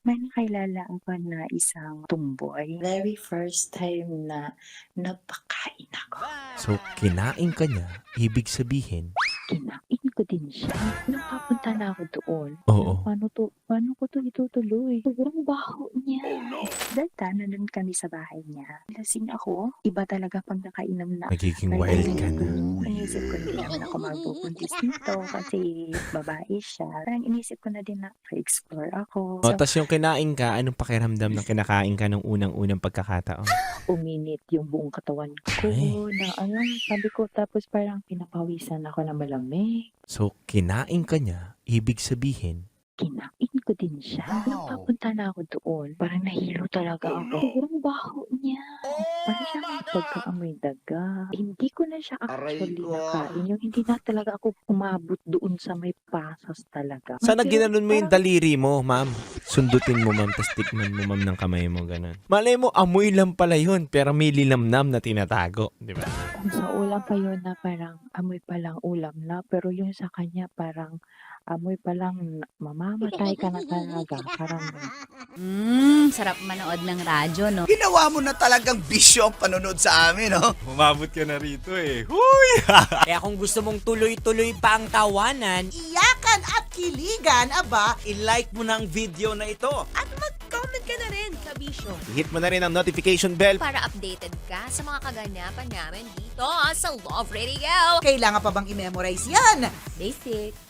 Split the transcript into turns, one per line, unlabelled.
May nakilala ako na isang tumboy. Very first time na napakain ako.
So, kinain ka niya, ibig sabihin,
Kinain ko din siya. Nung papunta na ako doon,
Oo.
paano ko to itutuloy? Sobrang baho niya. That time, nandun kami sa bahay niya. Lasing ako. Iba talaga pag nakainom na.
nagiging
Parang
wild ka na.
Inisip ko hindi naman ako magbubuntis nito kasi babae siya. Parang inisip ko na din na explore ako.
O,
So,
tas yung kinain ka, anong pakiramdam ng kinakain ka nung unang-unang pagkakataon?
uminit yung buong katawan ko
Ay.
na ano, sabi ko, tapos parang pinapawisan ako na malamig.
So, kinain ka niya, ibig sabihin,
Kinain ko din siya. Nung papunta na ako doon, parang nahilo talaga ako. Sobrang baho niya. Parang siya may pagkaamoy daga. Hindi ko na siya actually nakain. Yung hindi na talaga ako umabot doon sa may pasas talaga.
sana
Pero
ginanon mo yung
parang
daliri mo, ma'am. Sundutin mo, ma'am, tas tikman mo, ma'am, ng kamay mo, ganun. Malay mo, amoy lang pala yun, pero may linamnam na tinatago, di ba?
kung sa ulam pa yun na parang amoy pa lang ulam na. Pero yung sa kanya parang amoy pa lang mamamatay ka na talaga. Parang
Sarap manood ng radyo, no?
Ginawa mo na talagang bisyo ang panonood sa amin, no?
Umabot ka na rito eh. Huy!
Kaya kung gusto mong tuloy-tuloy pa ang tawanan,
Iyakan at kiligan, aba,
i-like mo na ang video na ito.
at mag-comment ka na rin, kabisyo.
Hit mo na rin ang notification bell.
Para updated ka sa mga kaganapan namin dito sa Love Radio.
Kailangan pa bang i-memorize yan?
Basic.